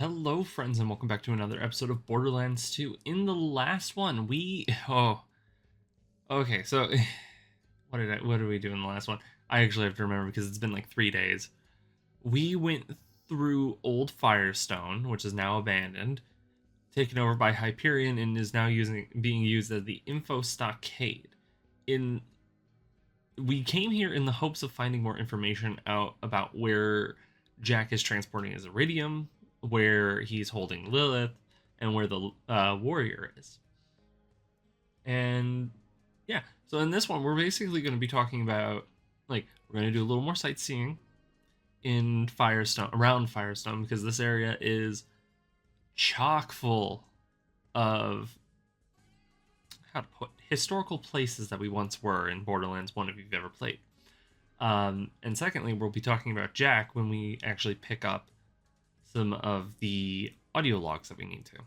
Hello friends and welcome back to another episode of Borderlands 2. In the last one, okay, so what did we do in the last one? I actually have to remember because it's been like 3 days. We went through Old Firestone, which is now abandoned, taken over by Hyperion and is now being used as the info stockade. We came here in the hopes of finding more information out about where Jack is transporting his iridium, where he's holding Lilith, and where the warrior is. And yeah, so in this one, we're basically going to be talking about, we're going to do a little more sightseeing in Firestone, around Firestone, because this area is chock full of, historical places that we once were in Borderlands 1 if you've ever played. And secondly, we'll be talking about Jack when we actually pick up some of the audio logs that we need to.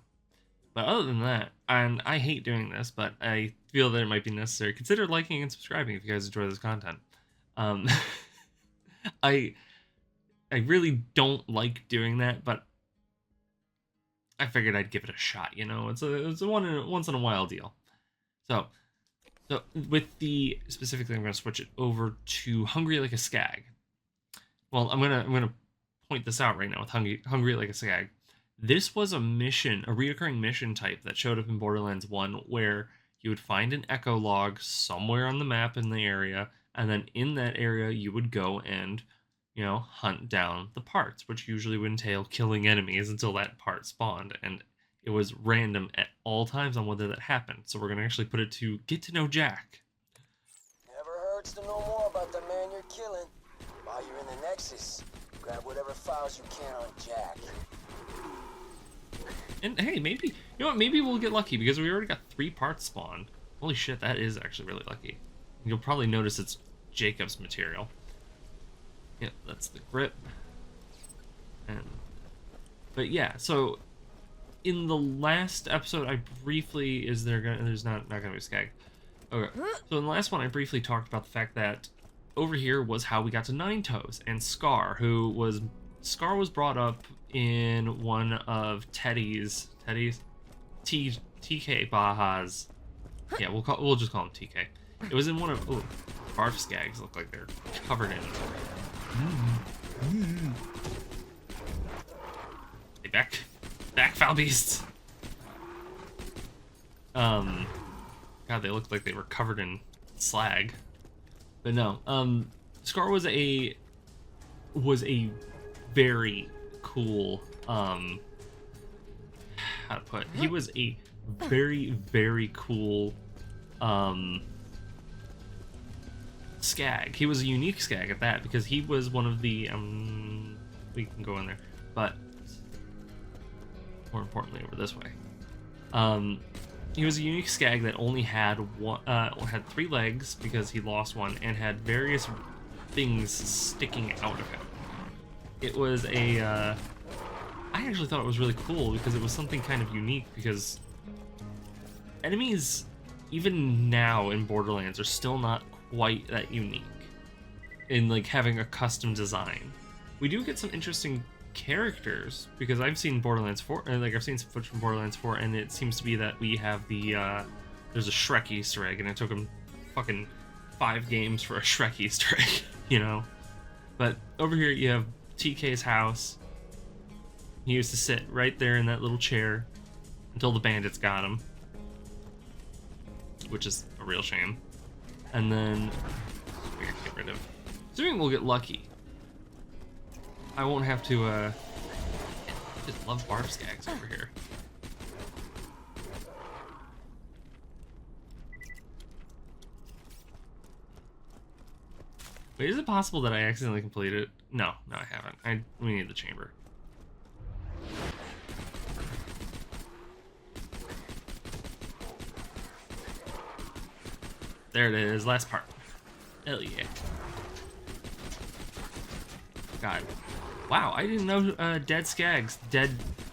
But other than that, and I hate doing this, but I feel that it might be necessary, consider liking and subscribing if you guys enjoy this content. I really don't like doing that, but I figured I'd give it a shot, It's a once in a while deal. So with the specifically, I'm going to switch it over to Hungry Like a Skag. Well, I'm gonna point this out right now with Hungry Like a Skag. This was a reoccurring mission type that showed up in Borderlands 1 where you would find an echo log somewhere on the map in the area, and then in that area you would go and, hunt down the parts, which usually would entail killing enemies until that part spawned, and it was random at all times on whether that happened. So we're going to actually put it to get to know Jack. Never hurts to know more about the man you're killing. While you're in the Nexus, grab whatever files you can on Jack. And hey, maybe we'll get lucky because we already got 3 parts spawned. Holy shit, that is actually really lucky. You'll probably notice it's Jacob's material. Yeah, that's the grip. But yeah, so in the last episode, I briefly there's not gonna be a skag. Okay, so in the last one, I briefly talked about the fact that over here was how we got to Nine Toes and Scar, was brought up in one of TK Baja's. Yeah, we'll just call him TK. It was in one of barf skags look like they're covered in. Hey, back, foul beasts. God, they looked like they were covered in slag. But no, Scar was a very cool, he was a very, very cool, skag. He was a unique skag at that, because he was one of the, we can go in there, but more importantly over this way. He was a unique skag that only had had 3 legs because he lost one, and had various things sticking out of him. It was I actually thought it was really cool because it was something kind of unique, because enemies, even now in Borderlands, are still not quite that unique in having a custom design. We do get some interesting characters, because I've seen Borderlands 4, I've seen some footage from Borderlands 4, and it seems to be that we have there's a Shrek Easter egg, and it took him fucking 5 games for a Shrek Easter egg, But over here you have TK's house. He used to sit right there in that little chair until the bandits got him, which is a real shame. And then we're gonna get rid of. Assuming we'll get lucky, I won't have to. I just love barf skags over here. Wait, is it possible that I accidentally completed it? No, I haven't. We need the chamber. There it is, last part. Hell yeah. God. Wow, I didn't know dead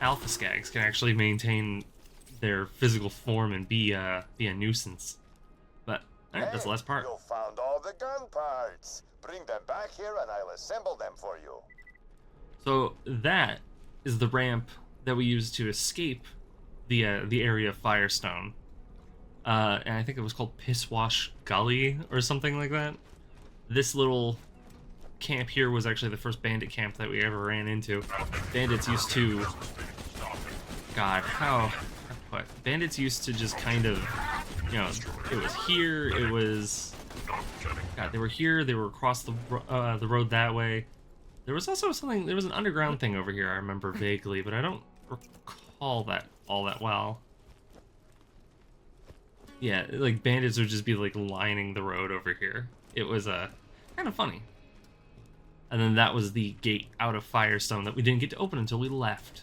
alpha skags can actually maintain their physical form and be a nuisance. But, alright, that's the last part. You found all the gun parts. Bring them back here and I'll assemble them for you. So that is the ramp that we used to escape the area of Firestone. And I think it was called Pisswash Gully or something like that. This little camp here was actually the first bandit camp that we ever ran into. Bandits used to... God, how... Bandits used to just kind of... You know, it was here, it was... God, they were here, they were across the road that way. There was also something... There was an underground thing over here, I remember vaguely, but I don't recall that all that well. Yeah, like, bandits would just be, like, lining the road over here. It was, kind of funny. And then that was the gate out of Firestone that we didn't get to open until we left.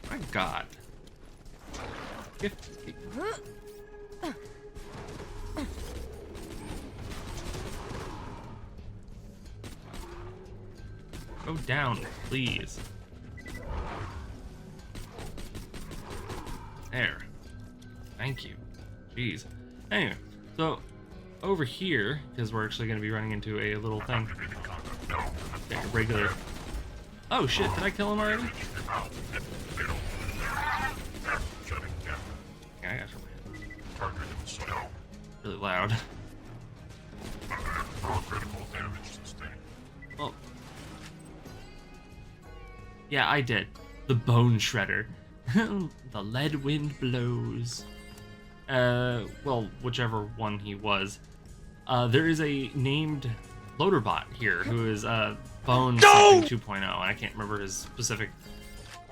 My God. Go down, please. There. Thank you. Jeez. Anyway, so over here, because we're actually going to be running into a little thing. Okay, a regular. Oh shit, did I kill him already? Yeah, I got some. Really loud. Oh. Yeah, I did. The Bone Shredder. The lead wind blows. Well, whichever one he was. There is a named loaderbot here who is Bone something 2.0, and I can't remember his specific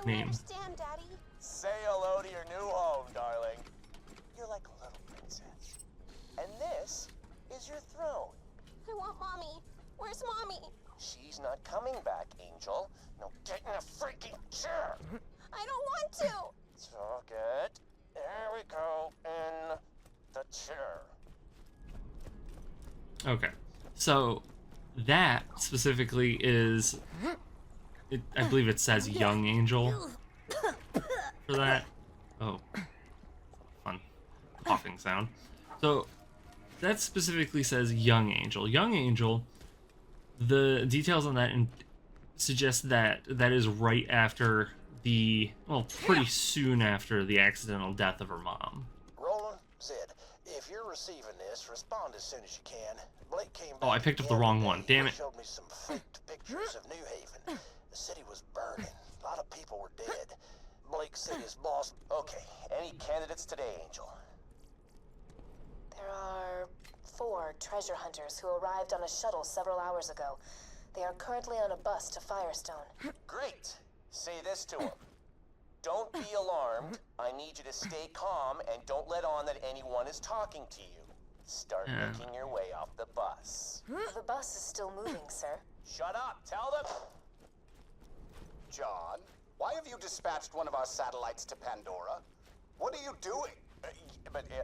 name. Understand, Daddy? Say hello to your new home, darling. You're like a little princess. And this is your throne. I want Mommy. Where's Mommy? She's not coming back, Angel. No, get in a freaking chair. I don't want to. It's all good. There we go, in the chair. Okay, so that specifically is, I believe it says Young Angel for that. Oh, fun coughing sound. So that specifically says Young Angel. Young Angel, the details on that suggest that that is right after the, well, pretty soon after the accidental death of her mom. Roland, Zed, if you're receiving this, respond as soon as you can. Blake came back. Oh, I picked up the wrong one. Damn it. Showed me some faked pictures of New Haven. The city was burning. A lot of people were dead. Blake said his boss. Okay, any candidates today, Angel? There are 4 treasure hunters who arrived on a shuttle several hours ago. They are currently on a bus to Firestone. Great. Say this to him. Don't be alarmed. I need you to stay calm and don't let on that anyone is talking to you. Start making your way off the bus. The bus is still moving, sir. Shut up. Tell them. John, why have you dispatched one of our satellites to Pandora? What are you doing?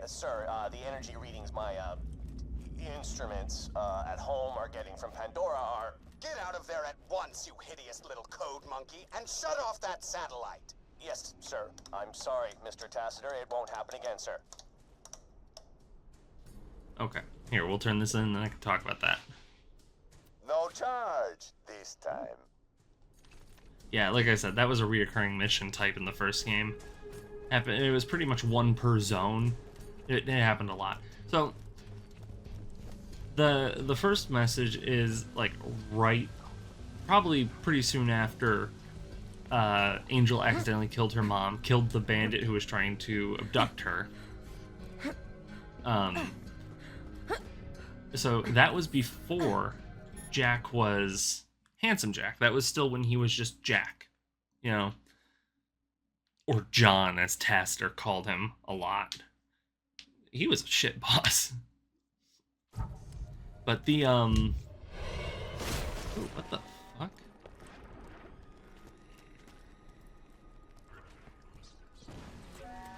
Sir, the energy readings my instruments at home are getting from Pandora are... Get out of there at once, you hideous little code monkey, and shut off that satellite. Yes, sir. I'm sorry, Mr. Tassiter. It won't happen again, sir. Okay, here, we'll turn this in and I can talk about that. No charge this time. Yeah, like I said, that was a reoccurring mission type in the first game. It was pretty much one per zone. It happened a lot. So the first message is like right, probably pretty soon after Angel accidentally killed her mom, killed the bandit who was trying to abduct her. So that was before Jack was Handsome Jack. That was still when he was just Jack, you know, or John, as Taster called him a lot. He was a shit boss. But the ooh, what the fuck?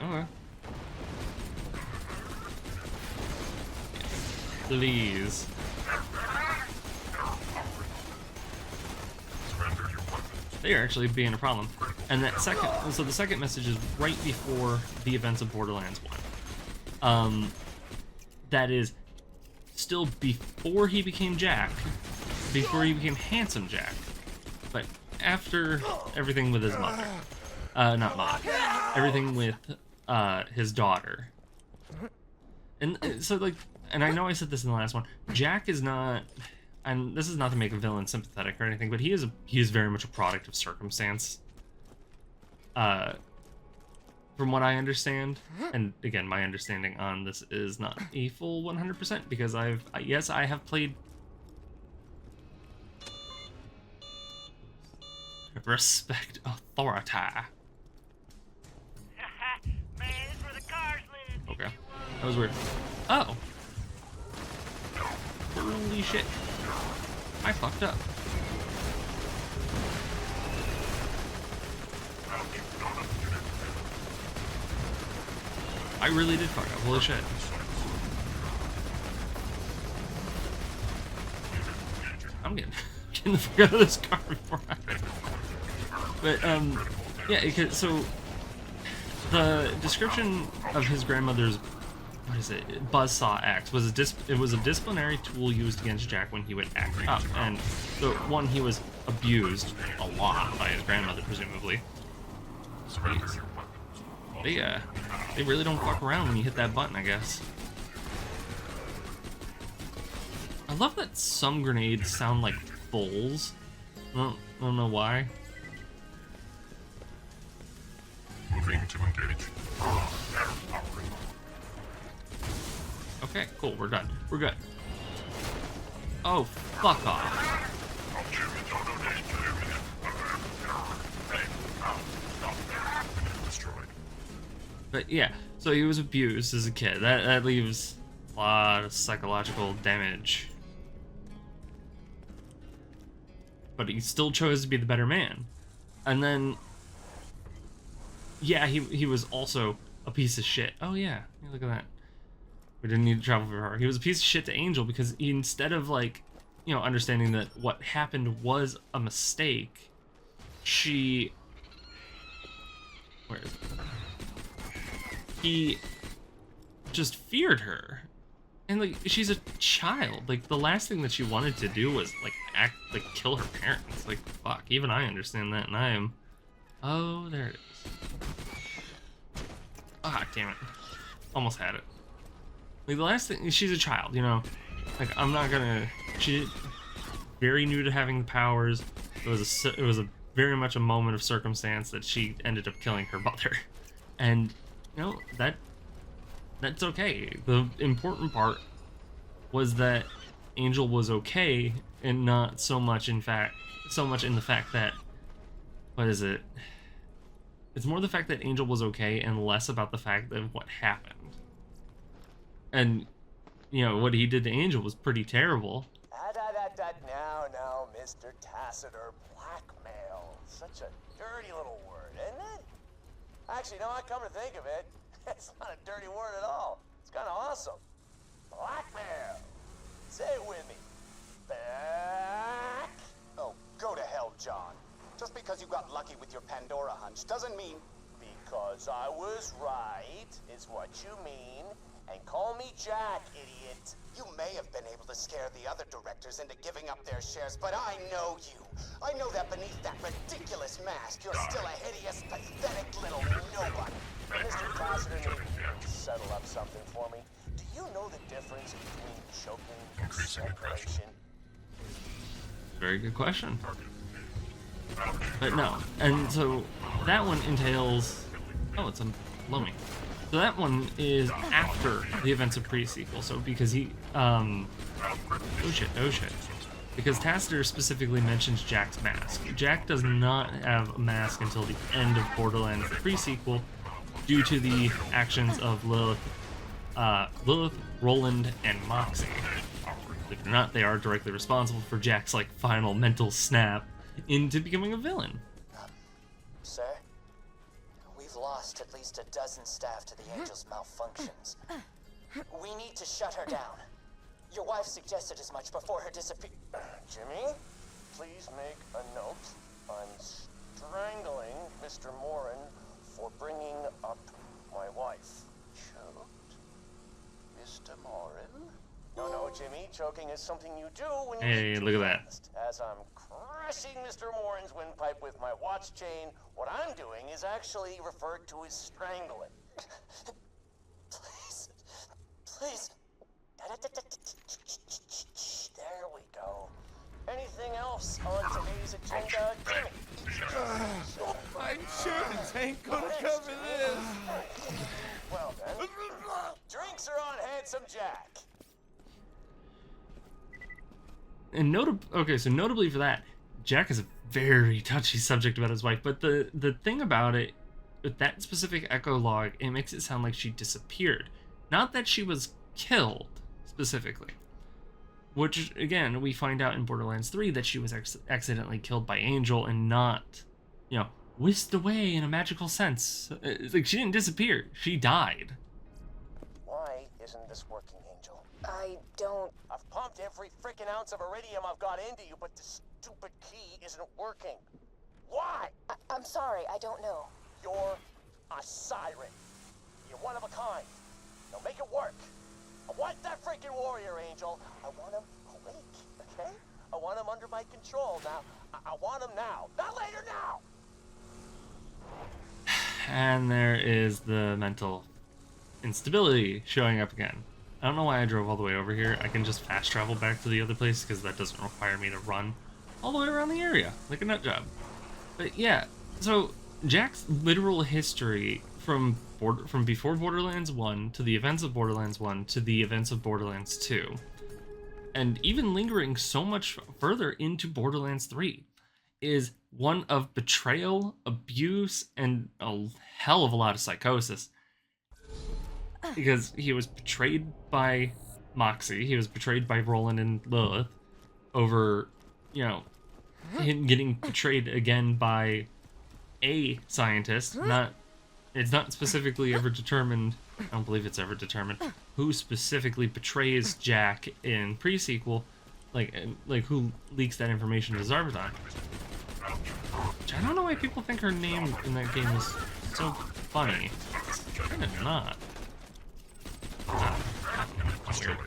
Okay. Please. They are actually being a problem. And that second, so the second message is right before the events of Borderlands 1. That is still before he became Jack, before he became Handsome Jack, but after everything with his mother. Not mom. Everything with his daughter. And so, like, and I know I said this in the last one, Jack is not, and this is not to make a villain sympathetic or anything, but he is very much a product of circumstance. From what I understand, and again, my understanding on this is not a full 100% because I have played. Respect authority. Man, this is where the cars live. Okay, that was weird. Oh. Holy shit. I fucked up. I really did fuck up. Holy shit. I'm getting the fuck out of this car before I... But, yeah, so the description of his grandmother's, what is it, buzzsaw axe was it was a disciplinary tool used against Jack when he would act up, and so one, he was abused a lot by his grandmother, presumably. Jeez. They really don't fuck around when you hit that button, I guess. I love that some grenades sound like bowls. I don't know why. Moving to engage. Okay, cool, we're done. We're good. Oh, fuck off. But yeah, so he was abused as a kid. That leaves a lot of psychological damage. But he still chose to be the better man. And then, yeah, he was also a piece of shit. Oh yeah, look at that. We didn't need to travel very far. He was a piece of shit to Angel because he, instead of, like, you know, understanding that what happened was a mistake, she... Where is it? He just feared her. And, like, she's a child. Like, the last thing that she wanted to do was, like, kill her parents. Like, fuck, even I understand that, and I am... Oh, there it is. Ah, damn it. Almost had it. Like, the last thing... She's a child, you know? Like, I'm not gonna... She's very new to having the powers. It was a very much a moment of circumstance that she ended up killing her mother. And, you know, that's okay. The important part was that Angel was okay, and not so much in the fact that, what is it? It's more the fact that Angel was okay and less about the fact of what happened. And, you know, what he did to Angel was pretty terrible. Now, Mr. Tacitor, blackmail. Such a dirty little word, isn't it? Actually, no, I come to think of it, it's not a dirty word at all. It's kind of awesome. Blackmail. Say it with me. Back. Oh, go to hell, John. Just because you got lucky with your Pandora hunch doesn't mean... Because I was right, is what you mean. And call me Jack, idiot. You may have been able to scare the other directors into giving up their shares, but I know you. I know that beneath that ridiculous mask, you're still a hideous, pathetic little nobody. Mr. Tacitor, maybe you can settle up something for me. Do you know the difference between choking and separation? Very good question. But no, and so that one entails... Oh, it's a Lomi. So that one is after the events of pre-sequel. So because he, oh shit. Because Tacitor specifically mentions Jack's mask. Jack does not have a mask until the end of Borderlands pre-sequel, due to the actions of Lilith, Roland, and Moxie. If not, they are directly responsible for Jack's, like, final mental snap into becoming a villain. Sir? We've lost at least a dozen staff to the Angel's malfunctions. We need to shut her down. Your wife suggested as much before her disappear... Jimmy, please make a note. I'm strangling Mr. Morin for bringing up my wife. Choked? Mr. Morin? No, Jimmy, choking is something you do when you Hey, eat too look at that. fast. As I'm crushing Mr. Morin's windpipe with my watch chain, what I'm doing is actually referred to as strangling. Please. Please. There we go. Anything else on today's agenda, Jimmy? My insurance ain't gonna cover this. Well then, drinks are on Handsome Jack. And notably for that, Jack is a very touchy subject about his wife. But the thing about it, with that specific echo log, it makes it sound like she disappeared, not that she was killed specifically. Which again, we find out in Borderlands 3 that she was accidentally killed by Angel and not, whisked away in a magical sense. It's like she didn't disappear; she died. Why isn't this working, Angel? I don't... I've pumped every freaking ounce of iridium I've got into you, but the stupid key isn't working. Why? I'm sorry, I don't know. You're a siren. You're one of a kind. Now make it work. I want that freaking warrior, Angel. I want him awake, okay? I want him under my control now. I want him now. Not later, now! And there is the mental instability showing up again. I don't know why I drove all the way over here. I can just fast travel back to the other place because that doesn't require me to run all the way around the area like a nut job. But yeah, so Jack's literal history from before Borderlands 1 to the events of Borderlands 1 to the events of Borderlands 2, and even lingering so much further into Borderlands 3, is one of betrayal, abuse, and a hell of a lot of psychosis. Because he was betrayed by Moxie, he was betrayed by Roland and Lilith over, him getting betrayed again by a scientist. It's not specifically ever determined, I don't believe it's ever determined, who specifically betrays Jack in pre-sequel, like who leaks that information to Zarbaton. Which I don't know why people think her name in that game is so funny. It's kind of not. Weird.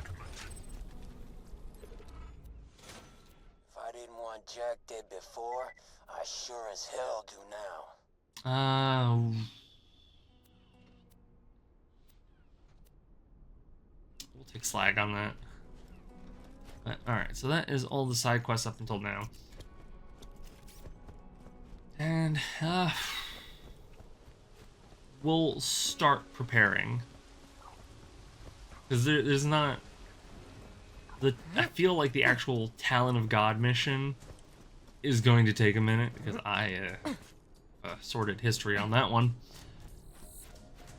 If I didn't want Jack dead before, I sure as hell do now. We'll take slag on that. But, alright, so that is all the side quests up until now. And, we'll start preparing. Because there's not... I feel like the actual Talon of God mission is going to take a minute, because I sorted history on that one.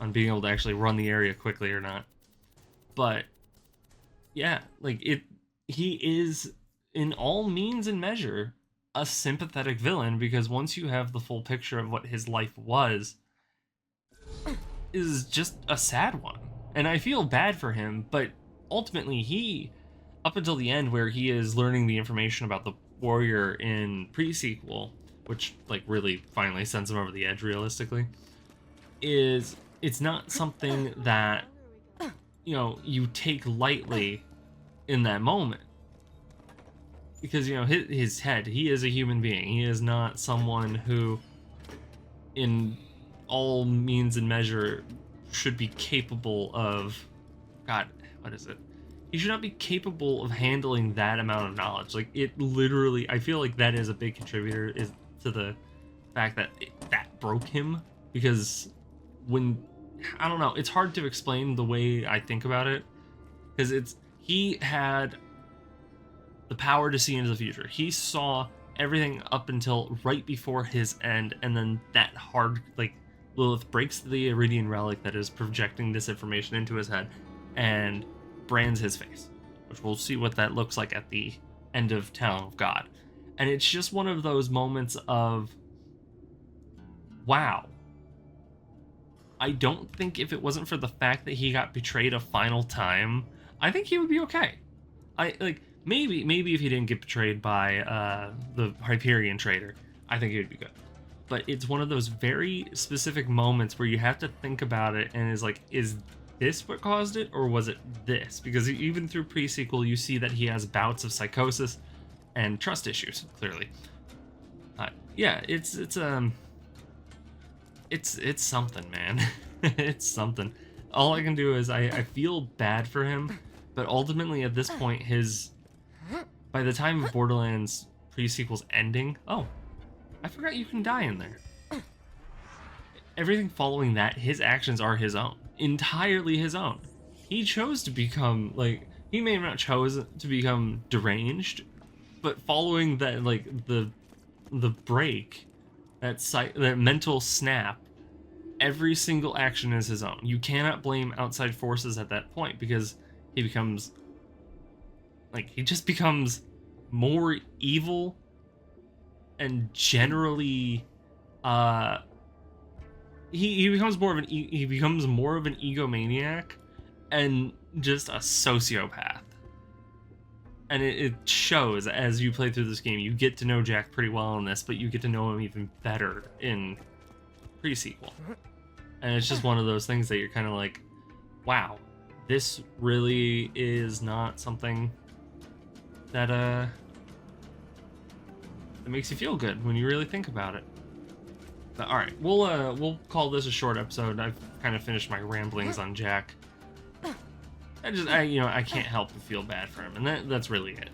On being able to actually run the area quickly or not. But, yeah, he is, in all means and measure, a sympathetic villain, because once you have the full picture of what his life was, is just a sad one. And I feel bad for him, but ultimately he, up until the end where he is learning the information about the warrior in pre-sequel, which really finally sends him over the edge realistically, it's not something that you take lightly in that moment. Because, his head, he is a human being. He is not someone who, in all means and measure, should be capable of... God, what is it? He should not be capable of handling that amount of knowledge. It literally... I feel like that is a big contributor to the fact that that broke him. Because when... I don't know. It's hard to explain the way I think about it. Because he had the power to see into the future. He saw everything up until right before his end, and then that hard, Lilith breaks the Iridian relic that is projecting this information into his head and brands his face, which we'll see what that looks like at the end of Talon of God. And it's just one of those moments of, wow. I don't think if it wasn't for the fact that he got betrayed a final time, I think he would be okay. Maybe if he didn't get betrayed by the Hyperion trader, I think he would be good. But it's one of those very specific moments where you have to think about it, and is this what caused it, or was it this? Because even through pre-sequel, you see that he has bouts of psychosis and trust issues, clearly. Yeah, it's something, man. It's something. All I can do is I feel bad for him, but ultimately at this point, by the time of Borderlands pre-sequel's ending, oh, I forgot you can die in there. Everything following that, his actions are his own, entirely his own. He chose to become, like, he may have not chosen to become deranged, but following that, like, the break, that mental snap, every single action is his own. You cannot blame outside forces at that point, because he becomes, like, he just becomes more evil and generally, he becomes more of an egomaniac and just a sociopath. And it shows as you play through this game. You get to know Jack pretty well in this, but you get to know him even better in pre-sequel. And it's just one of those things that you're kind of like, wow, this really is not something that that makes you feel good when you really think about it. But all right, we'll call this a short episode. I've kind of finished my ramblings on Jack. I can't help but feel bad for him, and that's really it.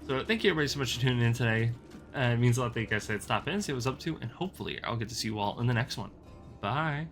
So thank you everybody so much for tuning in today. It means a lot that you guys said stop in, see what I was up to, and hopefully I'll get to see you all in the next one. Bye.